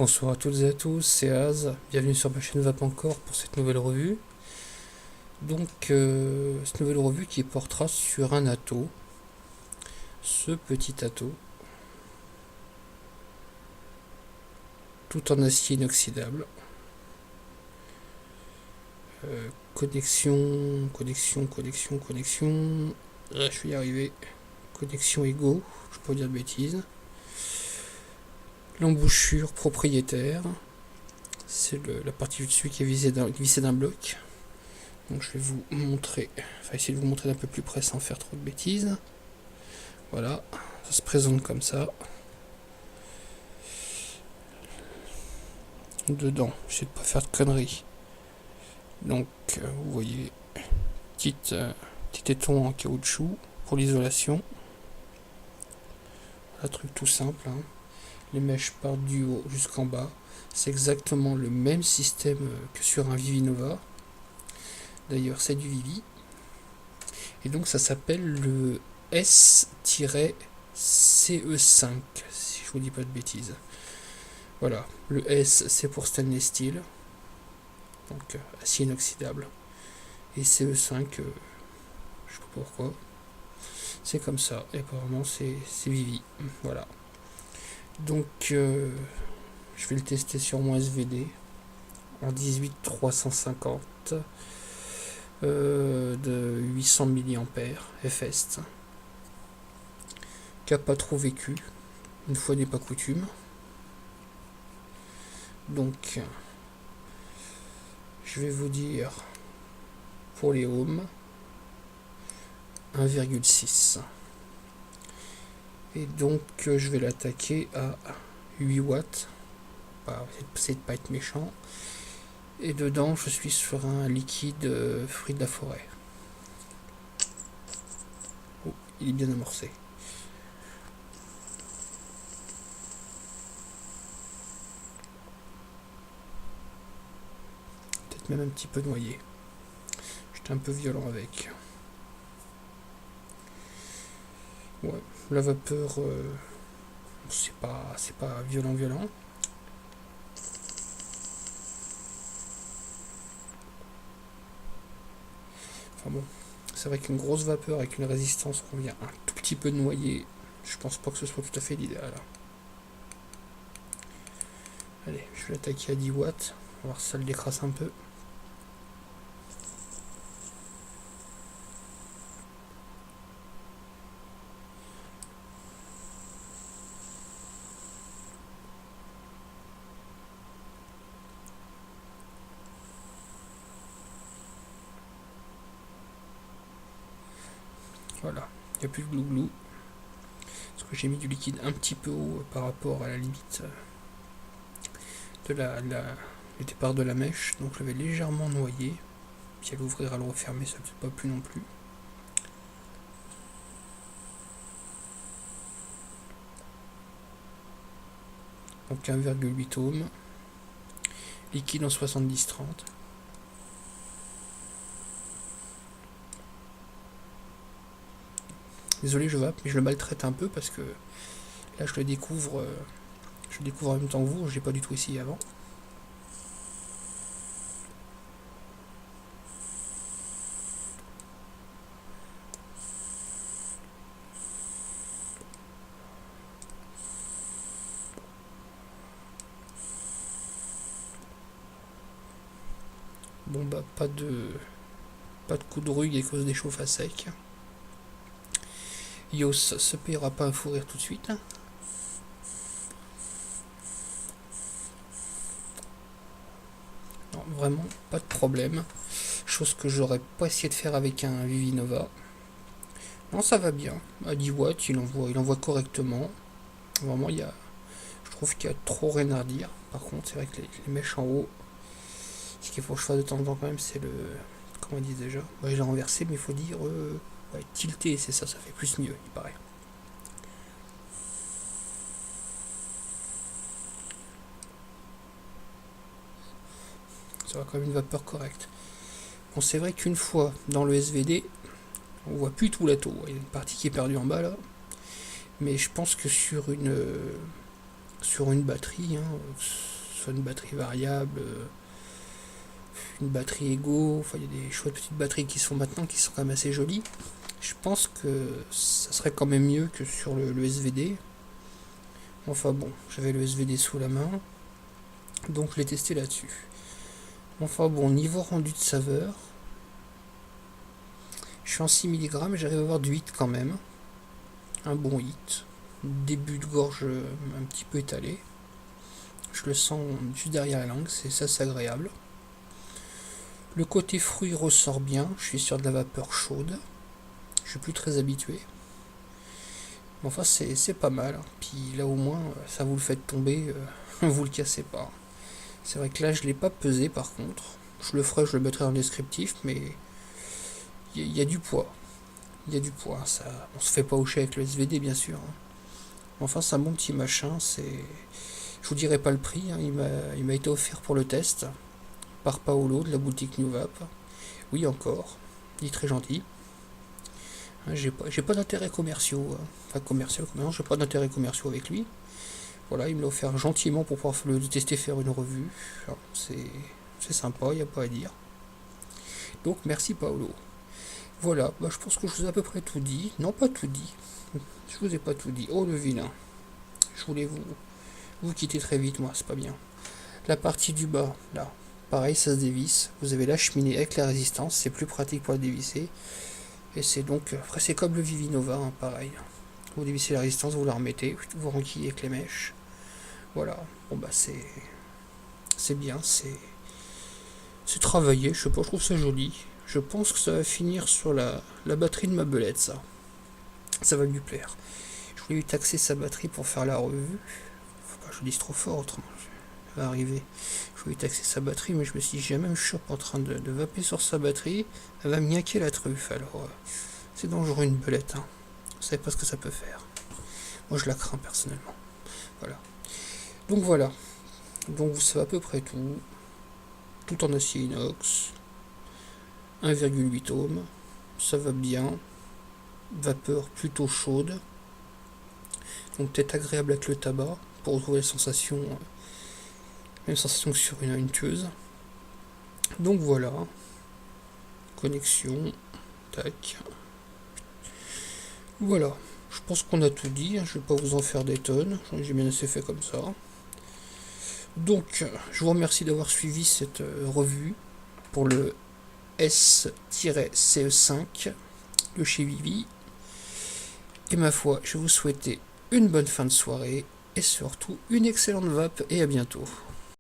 Bonsoir à toutes et à tous, c'est Az, bienvenue sur ma chaîne Vapenkor pour cette nouvelle revue. Donc, cette nouvelle revue qui portera sur un atto, ce petit atto, tout en acier inoxydable. Connexion. Je vais y arriver. Connexion Ego, je peux pas dire de bêtises. L'embouchure propriétaire, c'est la partie du dessus qui est vissée d'un bloc. Donc je vais vous montrer, essayer de vous montrer d'un peu plus près sans faire trop de bêtises. Voilà, ça se présente comme ça. Dedans, j'essaie de pas faire de conneries. Donc vous voyez, petit éton en caoutchouc pour l'isolation. Un truc tout simple, hein. Les mèches partent du haut jusqu'en bas. C'est exactement le même système que sur un Vivinova. D'ailleurs, c'est du Vivi. Et donc, ça s'appelle le S-CE5, si je vous dis pas de bêtises. Voilà, le S, c'est pour stainless steel, donc acier inoxydable. Et CE5, je sais pas pourquoi. C'est comme ça, et apparemment, c'est Vivi. Voilà. Donc, je vais le tester sur mon SVD en 18350 de 800 mAh FS, qui n'a pas trop vécu, une fois n'est pas coutume. Donc je vais vous dire pour les ohms 1,6, et donc je vais l'attaquer à 8 watts. C'est de pas être méchant. Et dedans, je suis sur un liquide fruit de la forêt. Oh, il est bien amorcé. Peut-être même un petit peu noyé. J'étais un peu violent avec. Ouais, la vapeur, c'est pas violent. Enfin bon, c'est vrai qu'une grosse vapeur avec une résistance qu'on vient un tout petit peu noyer, je pense pas que ce soit tout à fait l'idéal. Allez, je vais l'attaquer à 10 watts, on va voir si ça le décrasse un peu. Voilà, il n'y a plus de glouglou. Parce que j'ai mis du liquide un petit peu haut par rapport à la limite de le départ de la mèche. Donc je l'avais légèrement noyé. Puis à l'ouvrir, à le refermer, ça ne fait pas plus non plus. Donc 1,8 ohms. Liquide en 70-30. Désolé, je vape, mais je le maltraite un peu parce que là je le découvre en même temps que vous, je l'ai pas du tout essayé avant. Bon bah pas de coup de rug à cause des chauffes à sec. Yos se payera pas un fou rire tout de suite. Non, vraiment pas de problème. Chose que j'aurais pas essayé de faire avec un Vivinova. Non, ça va bien. À 10 watts, il envoie correctement. Vraiment, je trouve qu'il y a trop rien à redire. Par contre, c'est vrai que les mèches en haut, ce qu'il faut que je fasse de temps en temps quand même, c'est le... Comment on dit déjà? J'ai renversé, mais il faut dire... ouais, tilté, c'est ça, ça fait plus mieux, il paraît. Ça va quand même une vapeur correcte. Bon, c'est vrai qu'une fois dans le SVD, on voit plus tout l'atto. Il y a une partie qui est perdue en bas là. Mais je pense que sur une sur une batterie, hein, soit une batterie variable, une batterie Ego, enfin il y a des chouettes petites batteries qui sont maintenant qui sont quand même assez jolies. Je pense que ça serait quand même mieux que sur le SVD. Enfin bon, j'avais le SVD sous la main, donc je l'ai testé là-dessus. Enfin bon, niveau rendu de saveur, je suis en 6 mg et j'arrive à avoir du hit quand même. Un bon hit. Début de gorge un petit peu étalé. Je le sens juste derrière la langue, c'est agréable. Le côté fruit ressort bien, je suis sur de la vapeur chaude. Je suis plus très habitué. Mais enfin, c'est pas mal. Puis là, au moins, ça vous le fait tomber, vous le cassez pas. C'est vrai que là, je l'ai pas pesé par contre. Je le ferai, je le mettrai dans le descriptif, mais il y a du poids. Il y a du poids. Ça, on se fait pas hocher avec le SVD, bien sûr. Enfin, c'est un bon petit machin. Je vous dirai pas le prix. Hein, il m'a été offert pour le test par Paolo de la boutique New Vap. Oui, encore. Il est très gentil. J'ai pas d'intérêt commerciaux. Enfin, commercial, non, j'ai pas d'intérêt commerciaux avec lui. Voilà, il me l'a offert gentiment pour pouvoir le tester, faire une revue. C'est sympa, il n'y a pas à dire. Donc, merci Paolo. Voilà, bah, je pense que je vous ai à peu près tout dit. Non, pas tout dit. Je vous ai pas tout dit. Oh, le vilain. Je voulais vous quitter très vite, moi, c'est pas bien. La partie du bas, là, pareil, ça se dévisse. Vous avez la cheminée avec la résistance, c'est plus pratique pour la dévisser. Et c'est donc, après c'est comme le Vivinova, hein, pareil. Vous dévissez la résistance, vous la remettez, vous renquillez avec les mèches. Voilà, bon bah c'est bien, c'est travaillé, je sais pas, je trouve ça joli. Je pense que ça va finir sur la batterie de ma belette, ça. Ça va lui plaire. Je voulais lui taxer sa batterie pour faire la revue. Faut pas que je dise trop fort, autrement ça va arriver. Je voulais taxer sa batterie, mais je me suis dit, jamais je suis en train de vaper sur sa batterie, elle va me niaquer la truffe, alors c'est dangereux une belette, hein. Vous savez pas ce que ça peut faire. Moi je la crains personnellement. Voilà. Donc voilà. Donc vous savez à peu près tout. Tout en acier inox. 1,8 ohms. Ça va bien. Vapeur plutôt chaude. Donc peut-être agréable avec le tabac pour retrouver la sensation. Même sensation que sur une tueuse. Donc voilà. Connexion. Tac. Voilà. Je pense qu'on a tout dit. Je vais pas vous en faire des tonnes. J'ai bien assez fait comme ça. Donc, je vous remercie d'avoir suivi cette revue pour le S-CE5 de chez Vivi. Et ma foi, je vais vous souhaiter une bonne fin de soirée et surtout une excellente vape et à bientôt.